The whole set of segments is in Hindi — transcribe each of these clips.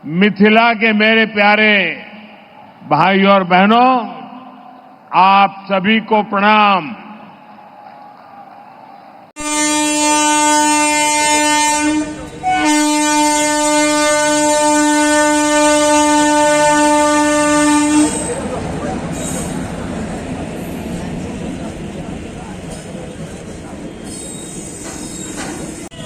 मिथिला के मेरे प्यारे भाइयों और बहनों, आप सभी को प्रणाम।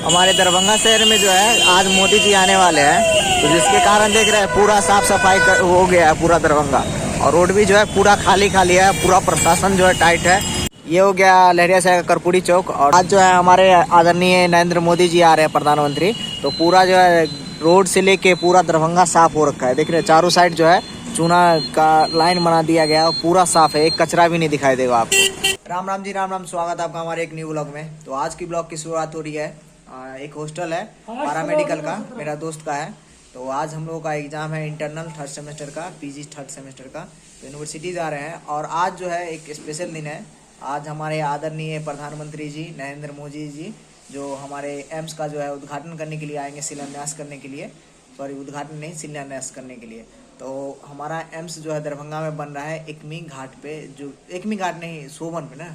हमारे दरभंगा शहर में जो है आज मोदी जी आने वाले हैं, तो जिसके कारण देख रहे हैं पूरा साफ सफाई हो गया है पूरा दरभंगा, और रोड भी जो है पूरा खाली खाली है, पूरा प्रशासन जो है टाइट है। ये हो गया लहरियासराय का कर्पूरी चौक। और आज जो है हमारे आदरणीय नरेंद्र मोदी जी आ रहे हैं प्रधानमंत्री, तो पूरा जो है रोड से लेके पूरा दरभंगा साफ हो रखा है। देख रहे हैं चारों साइड जो है चूना का लाइन बना दिया गया है, पूरा साफ है, एक कचरा भी नहीं दिखाई देगा आपको। राम राम जी, राम राम। स्वागत है आपका हमारे एक न्यू ब्लॉग में। तो आज की ब्लॉग की शुरुआत हो रही है, एक हॉस्टल है पैरामेडिकल का, मेरा दोस्त का है। तो आज हम लोगों का एग्जाम है इंटरनल थर्ड सेमेस्टर का, पीजी थर्ड सेमेस्टर का। तो यूनिवर्सिटी जा रहे हैं और आज जो है एक स्पेशल दिन है। आज हमारे आदरणीय प्रधानमंत्री जी नरेंद्र मोदी जी जो हमारे एम्स का जो है उद्घाटन करने के लिए आएंगे, शिलान्यास करने के लिए, सॉरी उद्घाटन नहीं, शिलान्यास करने के लिए। तो हमारा एम्स जो है दरभंगा में बन रहा है एकमी घाट पे, जो एकमी घाट नहीं सोमन पे ना,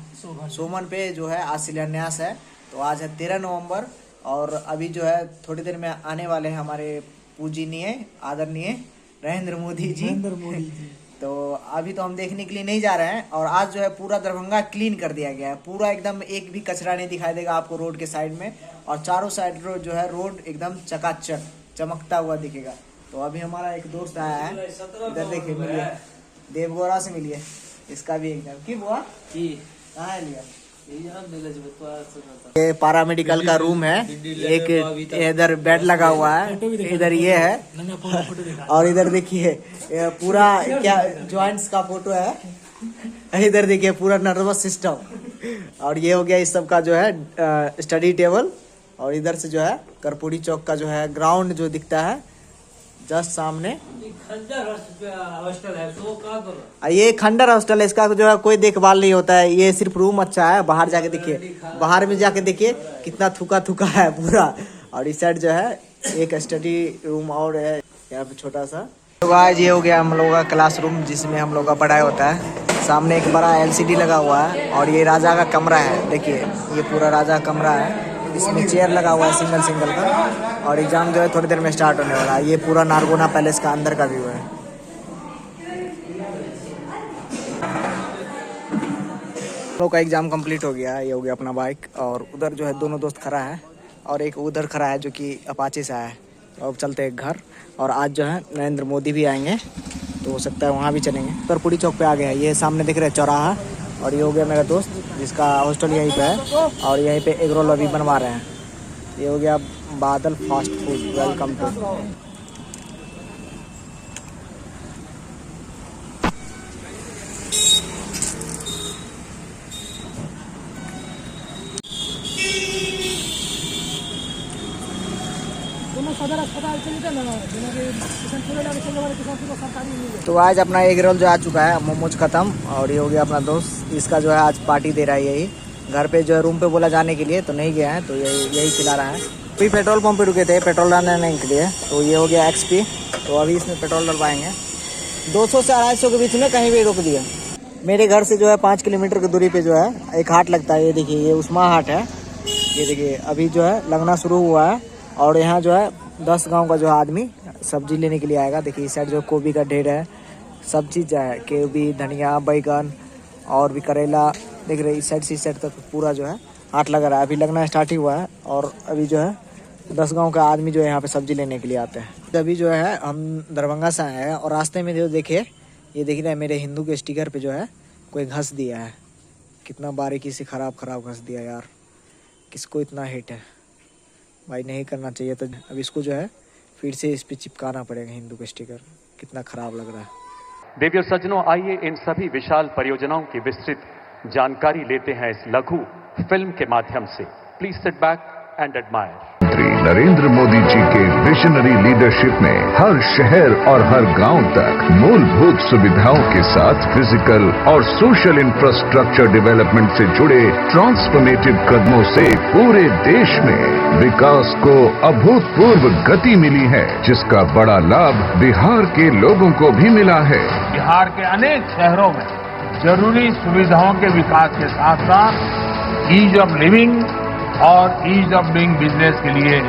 सोमन पे जो है आज शिलान्यास है। तो आज है 13 नवंबर और अभी जो है थोड़ी देर में आने वाले हैं हमारे पूजनीय आदरणीय नरेंद्र मोदी जी। तो अभी तो हम देखने के लिए नहीं जा रहे हैं। और आज जो है पूरा दरभंगा क्लीन कर दिया गया है, पूरा एकदम एक भी कचरा नहीं दिखाई देगा आपको रोड के साइड में, और चारों साइड रोड जो है रोड एकदम चकाचक चमकता हुआ दिखेगा। तो अभी हमारा एक दोस्त आया है, इधर देखिए, मिलिए देवगौड़ा से मिलिए, इसका भी एकदम की बुआ कहाँ है लिया। ये पैरामेडिकल का रूम है, एक इधर बेड लगा हुआ है, इधर ये है, और इधर देखिए पूरा क्या जॉइंट्स का फोटो है, इधर देखिए पूरा नर्वस सिस्टम, और ये हो गया इस सब का जो है स्टडी टेबल। और इधर से जो है कर्पूरी चौक का जो है ग्राउंड जो दिखता है जस्ट सामने। ये खंडर हॉस्टल है, इसका जो है कोई देखभाल नहीं होता है, ये सिर्फ रूम अच्छा है। बाहर जाके देखिए, बाहर में जाके देखिए कितना थूका थूका है पूरा। और इस साइड जो है एक स्टडी रूम और है यहाँ पे छोटा सा। तो गाइस ये हो गया हम लोगों का क्लासरूम जिसमें हम लोग का पढ़ाई होता है। सामने एक बड़ा LCD लगा हुआ है, और ये राजा का कमरा है। देखिए ये पूरा राजा का कमरा है, इसमें चेयर लगा हुआ है सिंगल का। और एग्जाम जो है थोड़ी देर में स्टार्ट होने वाला है। ये पूरा नारगोना पैलेस का अंदर का व्यू है। लोग का एग्जाम कंप्लीट हो गया है। ये हो गया अपना बाइक, और उधर जो है दोनों दोस्त खड़ा है, और एक उधर खड़ा है जो कि अपाचे से आया है। तो अब चलते हैं घर। और आज जो है नरेंद्र मोदी भी आएंगे, तो हो सकता है वहाँ भी चलेंगे। कर्पूरी चौक पे आ गए हैं, ये सामने दिख रहे हैं चौराहा। और ये हो गया मेरा दोस्त जिसका हॉस्टल यहीं पे है, और यहीं पे एग रोल अभी बनवा रहे हैं। ये हो गया बादल फास्ट फूड, वेलकम टू। तो आज अपना एग रोल जो आ चुका है, मोमोज खत्म, और ये हो गया अपना दोस्त, इसका जो है आज पार्टी दे रहा है यही। घर पे जो है रूम पे बोला जाने के लिए, तो नहीं गया है, तो यही खिला रहा है। अभी पेट्रोल पंप पे रुके थे पेट्रोल डालने के लिए, तो ये हो गया XP। तो अभी इसमें पेट्रोल डलवाएंगे 200 से 250 के बीच में, कहीं भी रोक दिया। मेरे घर से जो है 5 किलोमीटर की दूरी पे जो है एक हाट लगता है। ये देखिए ये उस्मा हाट है, ये देखिए अभी जो है लगना शुरू हुआ है। और यहाँ जो है 10 गाँव का जो है आदमी सब्जी लेने के लिए आएगा। देखिए इस साइड जो गोभी का ढेर है, सब चीज़ है, गोभी, धनिया, बैगन और भी करेला। देख रहे इस साइड से इस साइड तक पूरा जो है हाट लगा रहा है। अभी लगना स्टार्ट ही हुआ है, और अभी जो है 10 गांव का आदमी जो है यहाँ पे सब्जी लेने के लिए आते हैं। अभी जो है हम दरभंगा से आए हैं, और रास्ते में जो देखिए ये देख रहे हैं मेरे हिंदू के स्टिकर पे जो है कोई घस दिया है। कितना बारीकी से खराब घस दिया यार, किसको इतना हिट है भाई, नहीं करना चाहिए। तो अब इसको जो है फिर से इस पे चिपकाना पड़ेगा हिंदू का स्टिकर, कितना खराब लग रहा है। देवियों सज्जनों, आइए इन सभी विशाल परियोजनाओं की विस्तृत जानकारी लेते हैं इस लघु फिल्म के माध्यम से। Please sit back and admire. Narendra Modi ji के विजनरी लीडरशिप में हर शहर और हर गांव तक मूलभूत सुविधाओं के साथ फिजिकल और सोशल इंफ्रास्ट्रक्चर डेवलपमेंट से जुड़े ट्रांसफॉर्मेटिव कदमों से पूरे देश में विकास को अभूतपूर्व गति मिली है, जिसका बड़ा लाभ बिहार के लोगों को भी मिला है। बिहार के अनेक शहरों में जरूरी सुविधाओं के विकास के साथ साथ ईज ऑफ लिविंग और ईज ऑफ डूइंग बिजनेस के लिए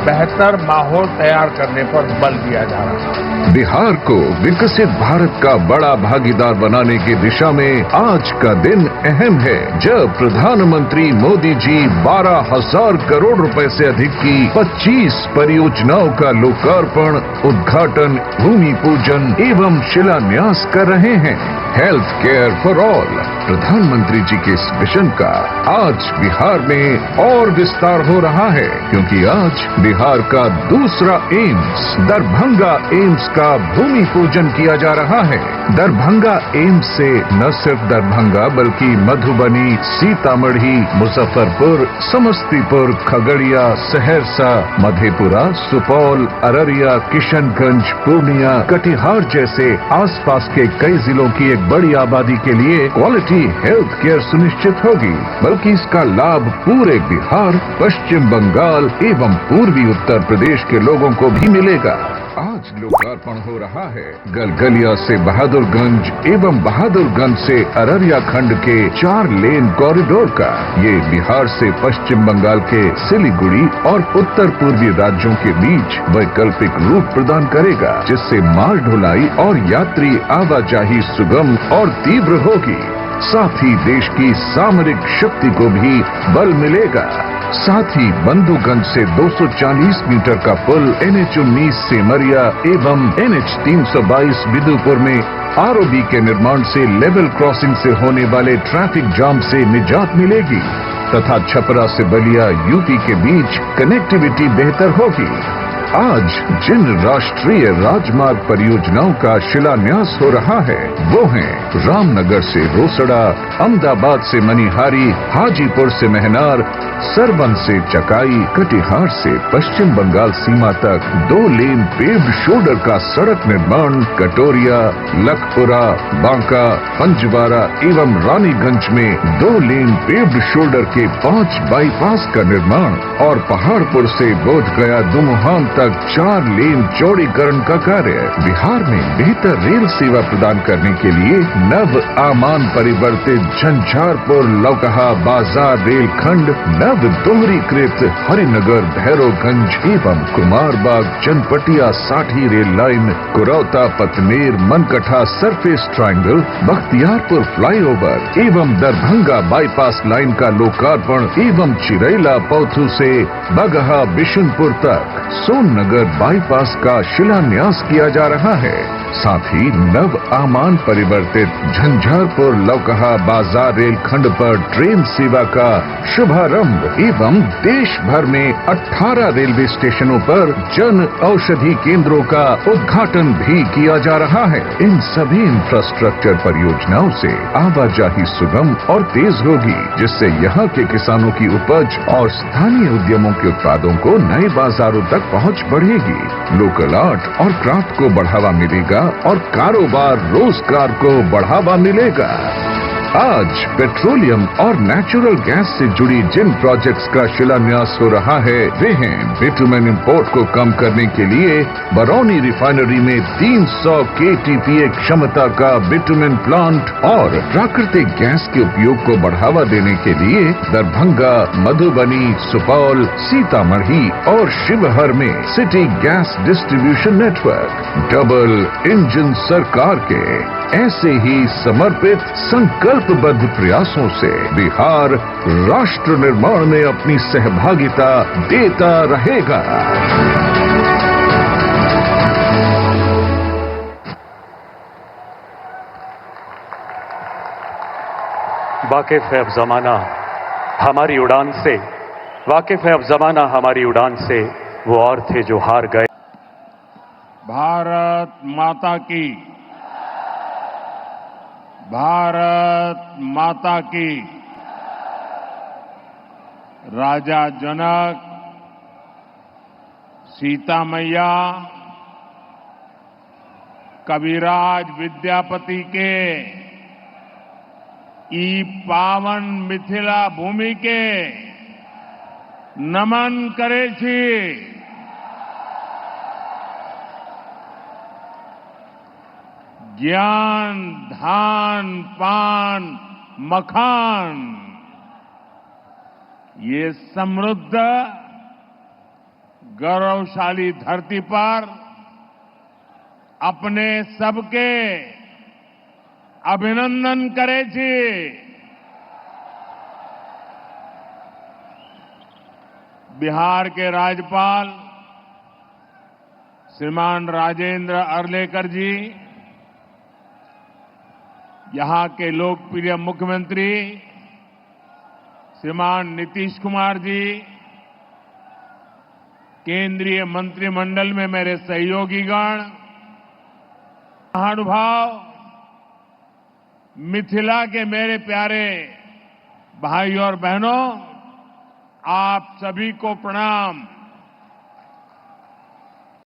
बेहतर माहौल तैयार करने पर बल दिया जा रहा है। बिहार को विकसित भारत का बड़ा भागीदार बनाने की दिशा में आज का दिन अहम है, जब प्रधानमंत्री मोदी जी 12,000 करोड़ रुपए से अधिक की 25 परियोजनाओं का लोकार्पण, उद्घाटन, भूमि पूजन एवं शिलान्यास कर रहे हैं। हेल्थ केयर फॉर ऑल प्रधानमंत्री जी के इस मिशन का आज बिहार में और विस्तार हो रहा है, क्योंकि आज बिहार का दूसरा एम्स दरभंगा एम्स का भूमि पूजन किया जा रहा है। दरभंगा एम्स से न सिर्फ दरभंगा बल्कि मधुबनी, सीतामढ़ी, मुजफ्फरपुर, समस्तीपुर, खगड़िया, सहरसा, मधेपुरा, सुपौल, अररिया, किशनगंज, पूर्णिया, कटिहार जैसे आसपास के कई जिलों की एक बड़ी आबादी के लिए क्वालिटी हेल्थ केयर सुनिश्चित होगी, बल्कि इसका लाभ पूरे बिहार, पश्चिम बंगाल एवं पूर्वी उत्तर प्रदेश के लोगों को भी मिलेगा। आज लोकार्पण हो रहा है गलगलिया से बहादुरगंज एवं बहादुरगंज से अररिया खंड के 4 लेन कॉरिडोर का। ये बिहार से पश्चिम बंगाल के सिलीगुड़ी और उत्तर पूर्वी राज्यों के बीच वैकल्पिक रूट प्रदान करेगा, जिससे माल ढुलाई और यात्री आवाजाही सुगम और तीव्र होगी। साथ ही देश की सामरिक शक्ति को भी बल मिलेगा। साथ ही बंधुगंज से 240 मीटर का पुल, NH-19 सेमरिया एवं NH-322 बिदुपुर में ROB के निर्माण से लेवल क्रॉसिंग से होने वाले ट्रैफिक जाम से निजात मिलेगी तथा छपरा से बलिया यूपी के बीच कनेक्टिविटी बेहतर होगी। आज जिन राष्ट्रीय राजमार्ग परियोजनाओं का शिलान्यास हो रहा है वो हैं रामनगर से रोसड़ा, अहमदाबाद से मनिहारी, हाजीपुर से महनार, सरबन से चकाई, कटिहार से पश्चिम बंगाल सीमा तक 2 लेन पेव्ड शोल्डर का सड़क निर्माण, कटोरिया, लखपुरा, बांका, पंजवारा एवं रानीगंज में 2 लेन पेव्ड शोल्डर के 5 बाईपास का निर्माण और पहाड़पुर से बोधगया दुमुहान तक 4 लेन चौड़ीकरण का कार्य। बिहार में बेहतर रेल सेवा प्रदान करने के लिए नव आमान परिवर्तित झंझारपुर लौकहा बाजार रेल खंड, नव दोहरीकृत हरिनगर भैरवगंज एवं Kumarbagh Chanpatia Sathi rail line, Kurauta Patner Mankatha surface triangle, Bakhtiyarpur flyover एवं दरभंगा बाईपास लाइन का लोकार्पण एवं चिरैला पौथू से बगहा बिशुनपुर तक सोननगर बाईपास का शिलान्यास किया जा रहा है। साथ ही नव आमान परिवर्तित झंझारपुर लौकहा बाजार रेल खंड पर ट्रेन सेवा का शुभारंभ एवं देश भर में 18 रेलवे स्टेशनों पर जन औषधि केंद्रों का उद्घाटन भी किया जा रहा है। इन सभी इंफ्रास्ट्रक्चर परियोजनाओं से आवाजाही सुगम और तेज होगी, जिससे यहाँ के किसानों की उपज और स्थानीय उद्यमों के उत्पादों को नए बाजारों तक पहुँच बढ़ेगी। लोकल आर्ट और क्राफ्ट को बढ़ावा मिलेगा और कारोबार रोजगार को बढ़ावा मिलेगा। आज पेट्रोलियम और नेचुरल गैस से जुड़ी जिन प्रोजेक्ट्स का शिलान्यास हो रहा है वे हैं बिटुमेन इंपोर्ट को कम करने के लिए बरौनी रिफाइनरी में 300 KTPA क्षमता का बिटुमेन प्लांट और प्राकृतिक गैस के उपयोग को बढ़ावा देने के लिए दरभंगा, मधुबनी, सुपौल, सीतामढ़ी और शिवहर में city gas distribution network. Double engine सरकार के ऐसे ही समर्पित संकल्पबद्ध प्रयासों से बिहार राष्ट्र निर्माण में अपनी सहभागिता देता रहेगा। वाकिफ है अब जमाना हमारी उड़ान से, वाकिफ है अब जमाना हमारी उड़ान से, वो और थे जो हार गए। भारत माता की, भारत माता की। राजा जनक सीता मैया कविराज विद्यापति के ई पावन मिथिला भूमि के नमन करे छी। ज्ञान धान पान मखान ये समृद्ध गौरवशाली धरती पर अपने सबके अभिनंदन करे छी। बिहार के राज्यपाल श्रीमान राजेंद्र अर्लेकर जी, यहां के लोकप्रिय मुख्यमंत्री श्रीमान नीतीश कुमार जी, केंद्रीय मंत्रिमंडल में मेरे सहयोगीगण, महानुभाव, मिथिला के मेरे प्यारे भाई और बहनों, आप सभी को प्रणाम।